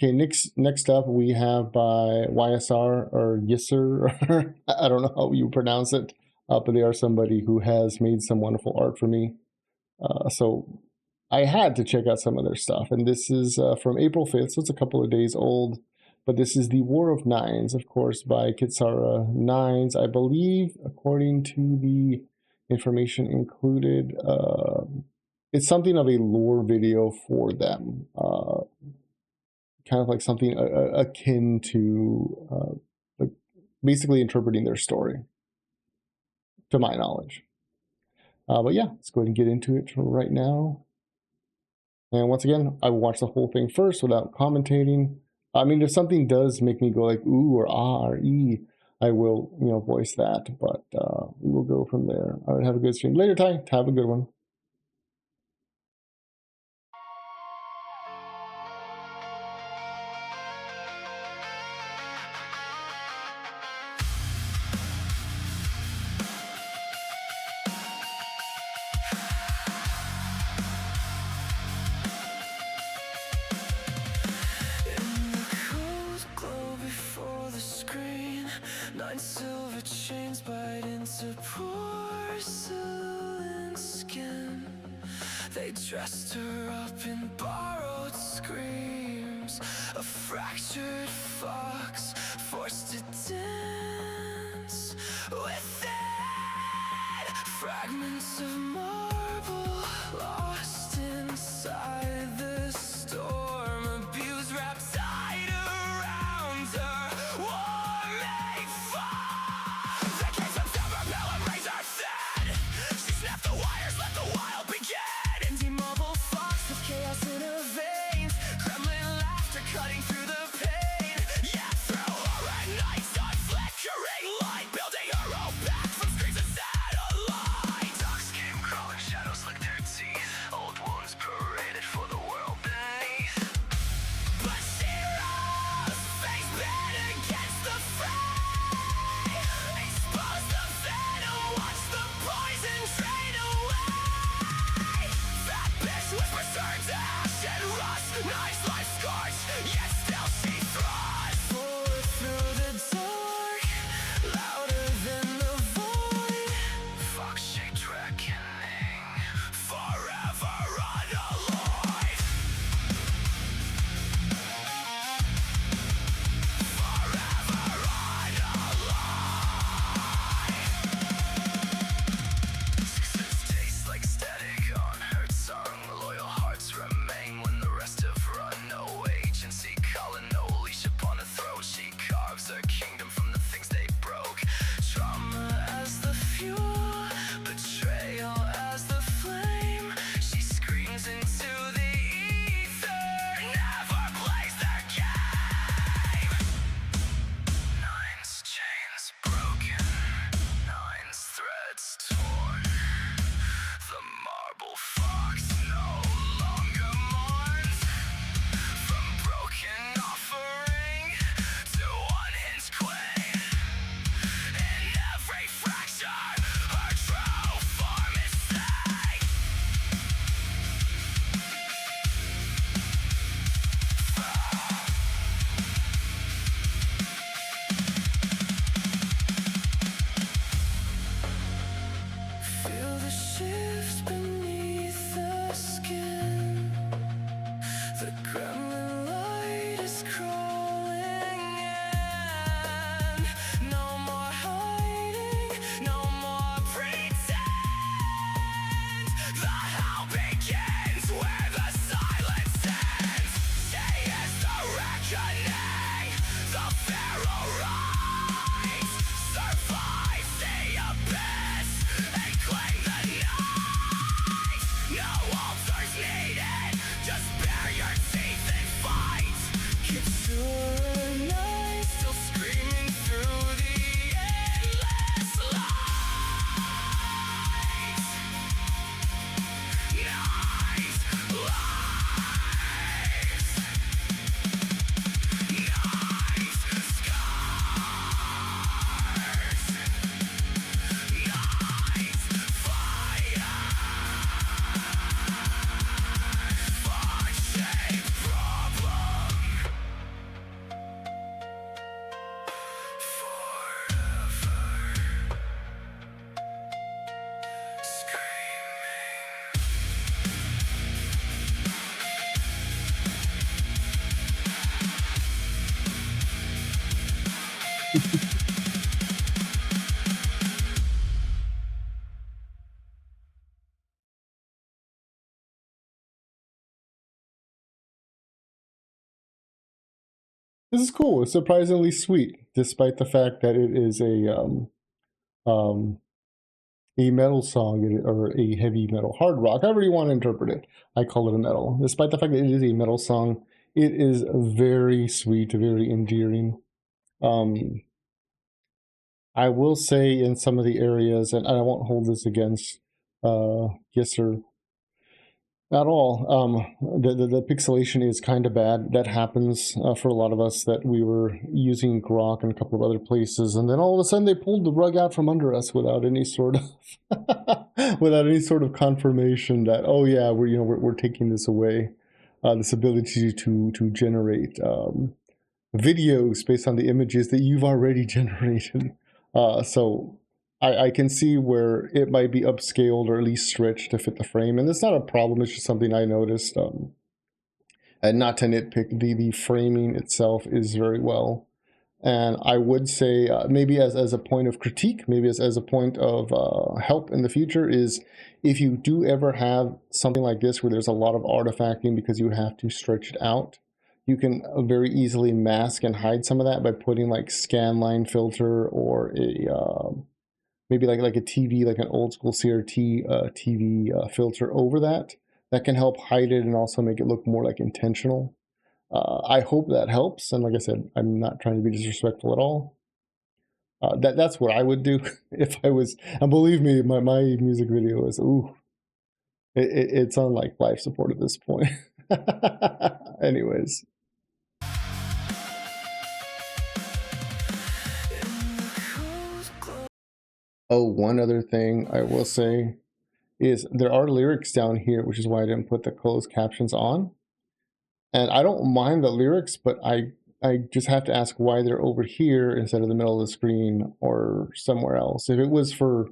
Okay, next up we have by YSR or YSR. I don't know how you pronounce it, but they are somebody who has made some wonderful art for me. So I had to check out some of their stuff, and this is from April 5th, so it's a couple of days old. But this is the War of Nines, of course, by Kitsara Nines. I believe, according to the information included, it's something of a lore video for them. Kind of like something akin to like basically interpreting their story, to my knowledge. But yeah, let's go ahead and get into it right now. And once again, I will watch the whole thing first without commentating. I mean, if something does make me go like ooh or ah or e, I will, voice that. But we will go from there. All right, have a good stream later, Ty. Have a good one. Nine silver chains bite into porcelain skin. They dressed her up in borrowed screams. A fractured fox forced to dance within. Fragments of marble lost inside the storm. Abuse wrapped tight around her. Cutting through the pain, yeah, through her at night, sun flickering light, building her own back from screens of satellite. Dogs came crawling, shadows licked their teeth, old wounds paraded for the world This is cool. It's surprisingly sweet, despite the fact that it is um, a metal song or a heavy metal, hard rock, however you want to interpret it. I call it a metal. Despite the fact that it is a metal song, it is very sweet, very endearing. I will say in some of the areas, and I won't hold this against Gisser at all. The pixelation is kind of bad. That happens for a lot of us. That we were using Grok in a couple of other places, and then all of a sudden they pulled the rug out from under us without any sort of without any sort of confirmation that, oh yeah, we're taking this away, this ability to generate videos based on the images that you've already generated. So I can see where it might be upscaled or at least stretched to fit the frame, and that's not a problem. It's just something I noticed. And not to nitpick, the framing itself is very well. And I would say maybe as a point of critique, maybe as a point of help in the future, is if you do ever have something like this where there's a lot of artifacting because you have to stretch it out, you can very easily mask and hide some of that by putting like scanline filter or a maybe like a TV, like an old school CRT TV filter over that. That can help hide it and also make it look more like intentional. I hope that helps. And like I said, I'm not trying to be disrespectful at all. That's what I would do if I was. And believe me, my music video is it's on like life support at this point. Anyways. Oh, one other thing I will say is there are lyrics down here, which is why I didn't put the closed captions on. And I don't mind the lyrics, but I just have to ask why they're over here instead of the middle of the screen or somewhere else. If it was for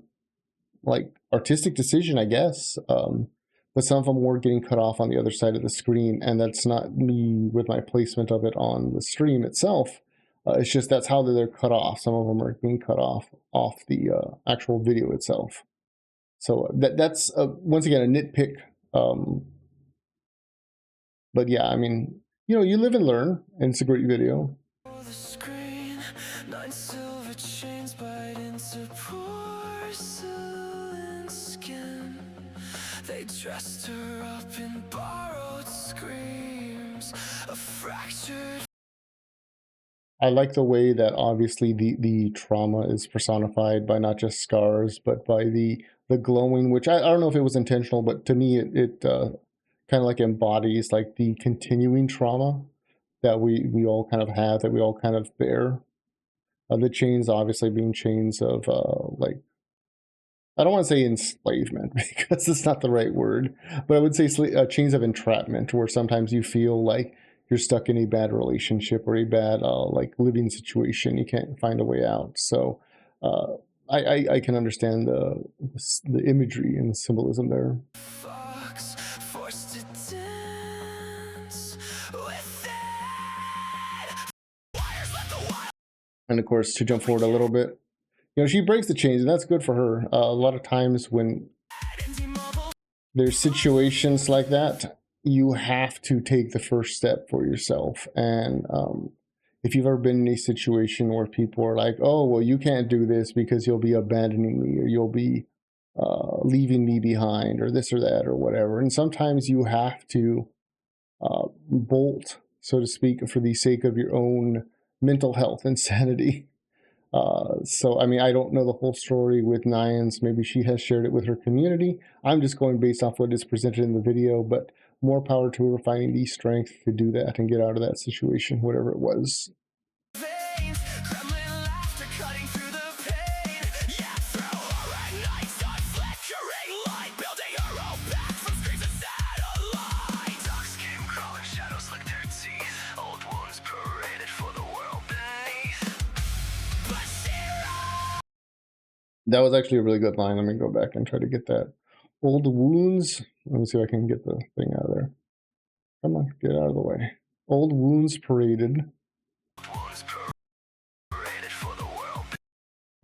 like artistic decision, I guess. But some of them were getting cut off on the other side of the screen, and that's not me with my placement of it on the stream itself. It's just that's how they're cut off. Some of them are being cut off the actual video itself. So that's once again a nitpick. But yeah, I mean, you live and learn, and it's a great video. The screen, 9 silver chains bite into porcelain skin. They dressed her up in borrowed screams, a fractured. I like the way that obviously the trauma is personified by not just scars, but by the glowing, which I don't know if it was intentional, but to me it kind of like embodies like the continuing trauma that we all kind of have, that we all kind of bear. The chains obviously being chains of like, I don't want to say enslavement because it's not the right word, but I would say chains of entrapment, where sometimes you feel like you're stuck in a bad relationship or a bad like living situation. You can't find a way out. So I can understand the imagery and the symbolism there. Fox forced to dance with it. Wires let the wild And of course, to jump forward a little bit, she breaks the chains, and that's good for her. A lot of times when and immobile. there's situations like that, you have to take the first step for yourself. And if you've ever been in a situation where people are like, oh, well, you can't do this because you'll be abandoning me, or you'll be leaving me behind, or this or that or whatever. And sometimes you have to bolt, so to speak, for the sake of your own mental health and sanity. So, I mean, I don't know the whole story with Nyans. Maybe she has shared it with her community. I'm just going based off what is presented in the video, but more power to her finding the strength to do that and get out of that situation, whatever it was. Veins, trembling laughter cutting through the pain. Yeah, through horrid nights on flickering light, building her own back from screams of satellite. Dogs came crawling, shadows licked their teeth. Old wounds paraded for the world beneath. But zero. That was actually a really good line. Let me go back and try to get that. Old wounds. Let me see if I can get the thing out of there. Come on, get out of the way. Old wounds paraded. Wounds paraded for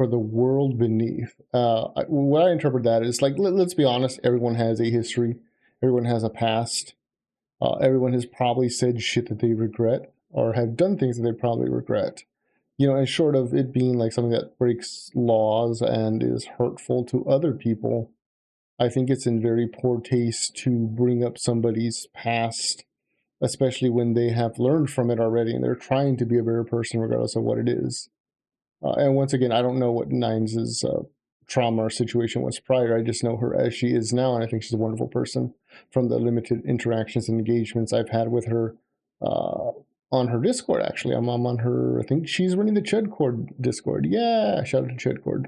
for the world beneath. What I interpret that is like, let's be honest, everyone has a history, everyone has a past, everyone has probably said shit that they regret or have done things that they probably regret. You know, and short of it being like something that breaks laws and is hurtful to other people, I think it's in very poor taste to bring up somebody's past, especially when they have learned from it already and they're trying to be a better person regardless of what it is. And once again, I don't know what Nines' trauma or situation was prior. I just know her as she is now, and I think she's a wonderful person from the limited interactions and engagements I've had with her on her Discord, actually. I'm on her, I think she's running the Chudcord Discord. Yeah, shout out to Chudcord.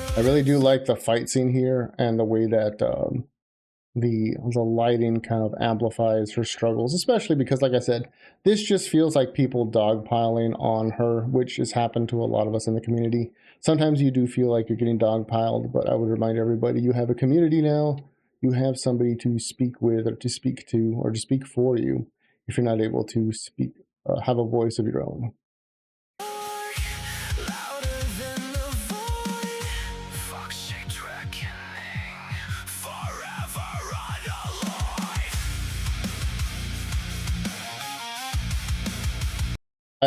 I really do like the fight scene here and the way that the lighting kind of amplifies her struggles, especially because, like I said, this just feels like people dogpiling on her, which has happened to a lot of us in the community. Sometimes you do feel like you're getting dogpiled, but I would remind everybody you have a community now. You have somebody to speak with or to speak to or to speak for you if you're not able to speak, have a voice of your own.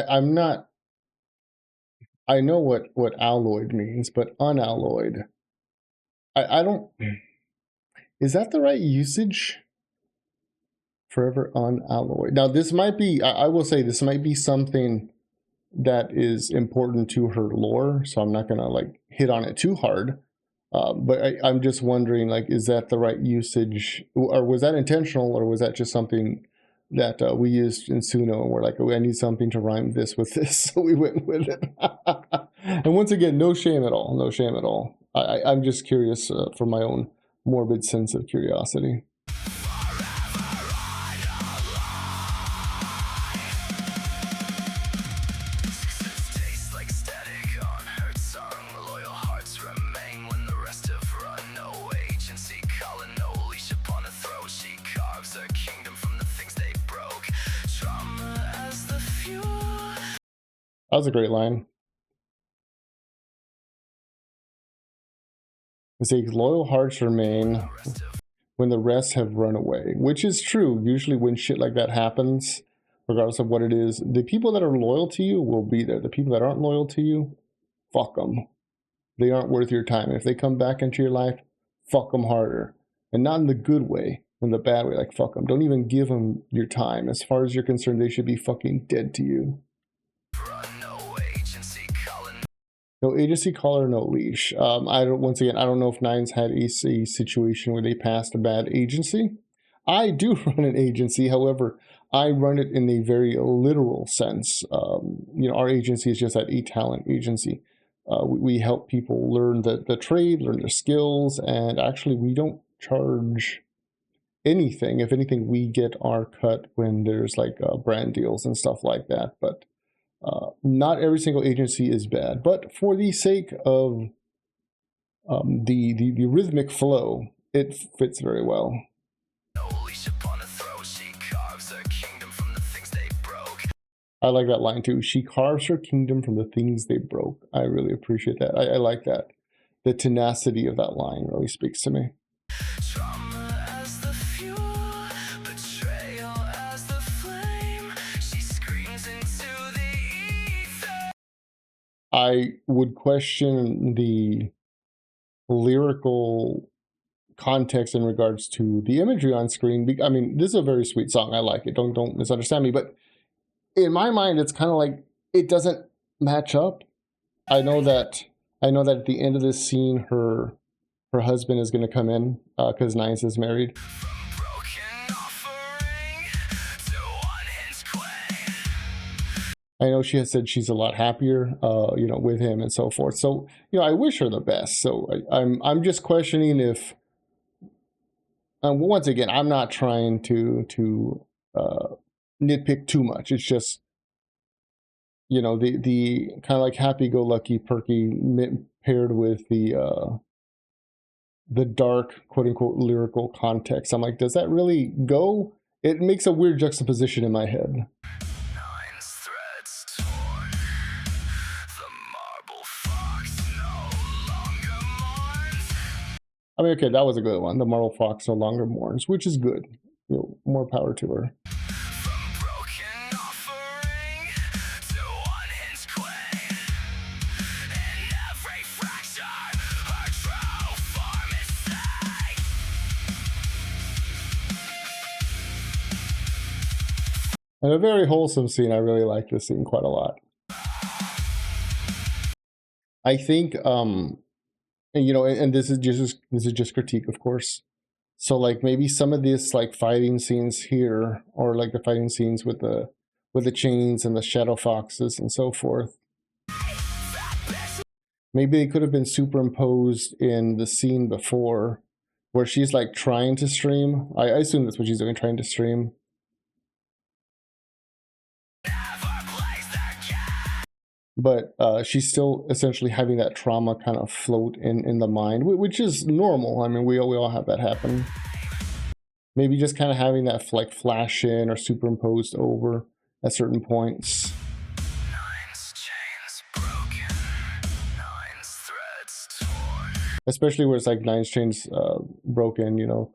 I'm not. I know what alloyed means, but unalloyed. I don't. Is that the right usage? Forever unalloyed. Now, this might be. I will say this might be something that is important to her lore, so I'm not gonna like hit on it too hard. But I'm just wondering, like, is that the right usage, or was that intentional, or was that just something that we used in Suno and we're like, oh, I need something to rhyme this with this, so we went with it. And once again, no shame at all, no shame at all. I'm just curious for my own morbid sense of curiosity. That was a great line. It says, loyal hearts remain when the rest have run away, which is true. Usually when shit like that happens, regardless of what it is, the people that are loyal to you will be there. The people that aren't loyal to you, fuck them. They aren't worth your time. If they come back into your life, fuck them harder. And not in the good way, in the bad way, like fuck them. Don't even give them your time. As far as you're concerned, they should be fucking dead to you. No agency collar, no leash. Once again, I don't know if Nines had a situation where they passed a bad agency. I do run an agency, however, I run it in a very literal sense. Our agency is just that talent agency. We help people learn the trade, learn their skills, and actually we don't charge anything. If anything, we get our cut when there's like brand deals and stuff like that. But not every single agency is bad, but for the sake of the rhythmic flow, it fits very well. I like that line too. She carves her kingdom from the things they broke. I really appreciate that. I like that. The tenacity of that line really speaks to me. I would question the lyrical context in regards to the imagery on screen. I mean, this is a very sweet song. I like it. Don't misunderstand me. But in my mind, it's kind of like it doesn't match up. I know that at the end of this scene, her husband is going to come in because Nines is married. I know she has said she's a lot happier, with him and so forth. So, I wish her the best. So I'm just questioning if, once again, I'm not trying to nitpick too much. It's just, you know, the kind of like happy-go-lucky, perky paired with the dark, quote unquote, lyrical context. I'm like, does that really go? It makes a weird juxtaposition in my head. Nine threads torn. The marble fox no longer mourns. I mean, okay, that was a good one. The Marble Fox no longer mourns, which is good. You know, more power to her. From broken offering to unhinged queen. In every fracture, her true form is seen. And a very wholesome scene. I really like this scene quite a lot. I think, and, you know, and this is just critique, of course. So like maybe some of these like fighting scenes here, or like the fighting scenes with the chains and the shadow foxes and so forth, maybe they could have been superimposed in the scene before, where she's like trying to stream. I assume that's what she's doing, trying to stream. But she's still essentially having that trauma kind of float in the mind, which is normal. I mean, we all have that happen. Maybe just kind of having that like flash in or superimposed over at certain points. Nine's chains broken, nine's threads torn. Especially where it's like Nine's chains broken, you know,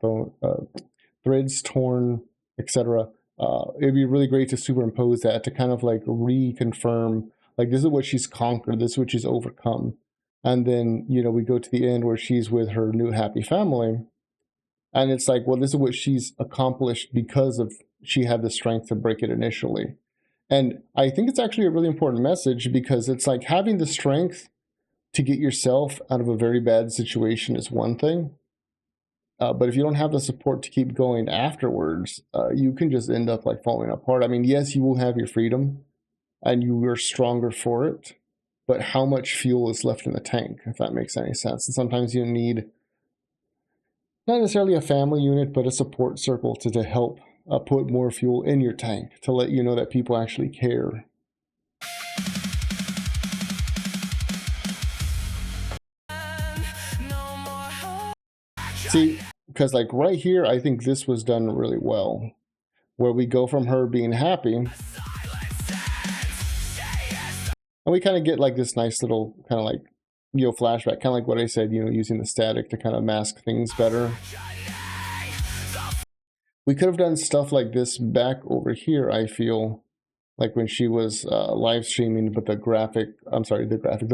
threads torn, etc. It'd be really great to superimpose that to kind of like reconfirm, like, this is what she's conquered, this is what she's overcome. And then, you know, we go to the end where she's with her new happy family. And it's like, well, this is what she's accomplished because of she had the strength to break it initially. And I think it's actually a really important message, because it's like having the strength to get yourself out of a very bad situation is one thing. But if you don't have the support to keep going afterwards, you can just end up like falling apart. I mean, yes, you will have your freedom and you are stronger for it, but how much fuel is left in the tank, if that makes any sense? And sometimes you need not necessarily a family unit, but a support circle to help put more fuel in your tank, to let you know that people actually care. No more hope. See, because like right here, I think this was done really well, where we go from her being happy, and we kind of get like this nice little kind of like, you know, flashback, kind of like what I said, you know, using the static to kind of mask things better. We could have done stuff like this back over here, I feel, like when she was live streaming, but the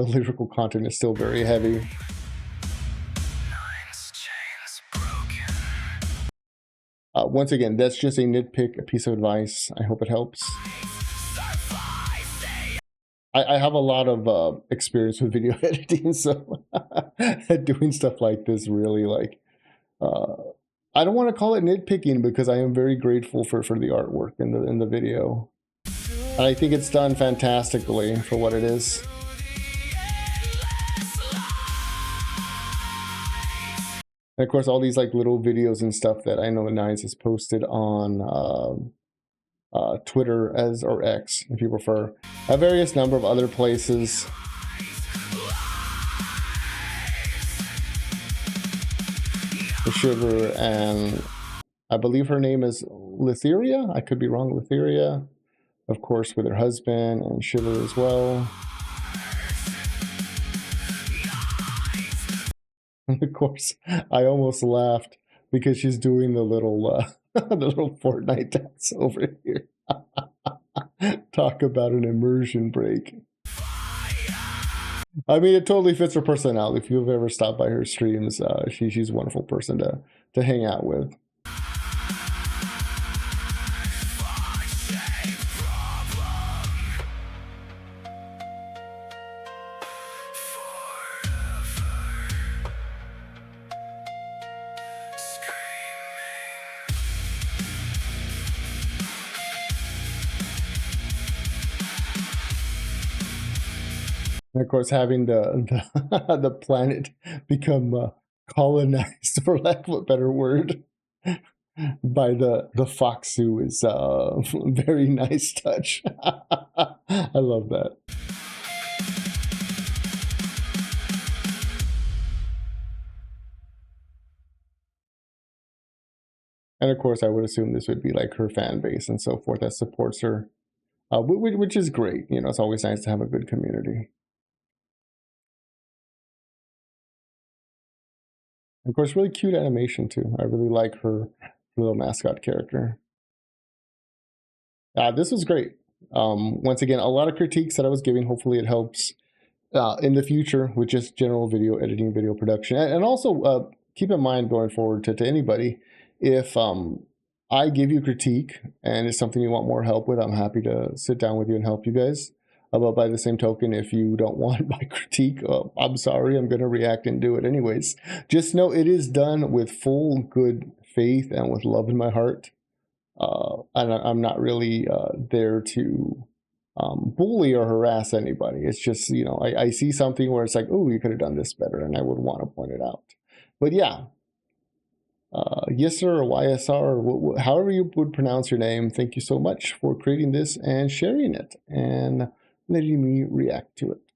lyrical content is still very heavy. Nine's chains broken. Once again, that's just a nitpick, a piece of advice. I hope it helps. I have a lot of experience with video editing, so doing stuff like this really, like, I don't want to call it nitpicking, because I am very grateful for the artwork in the video. And I think it's done fantastically for what it is. And of course, all these like little videos and stuff that I know Nines has posted on Twitter or X, if you prefer, a various number of other places. The Shiver, and I believe her name is Litheria. I could be wrong. Litheria, of course, with her husband, and Shiver as well. And of course, I almost laughed because she's doing the little the little Fortnite dance over here. Talk about an immersion break. I mean, it totally fits her personality. If you've ever stopped by her streams, she's a wonderful person to hang out with. And of course, having the planet become colonized, for lack of a better word. by the foxu is a very nice touch. I love that. And of course, I would assume this would be like her fan base and so forth that supports her, which is great. You know, it's always nice to have a good community. Of course, really cute animation too. I really like her little mascot character. This was great. Once again, a lot of critiques that I was giving. Hopefully, it helps in the future with just general video editing, video production, and also keep in mind going forward to anybody, if I give you critique and it's something you want more help with, I'm happy to sit down with you and help you guys. But by the same token, if you don't want my critique, I'm sorry, I'm going to react and do it anyways. Just know it is done with full good faith and with love in my heart. And I'm not really there to bully or harass anybody. It's just, you know, I see something where it's like, oh, you could have done this better, and I would want to point it out. But yeah, YSR or YSR, or however you would pronounce your name, thank you so much for creating this and sharing it and letting me react to it.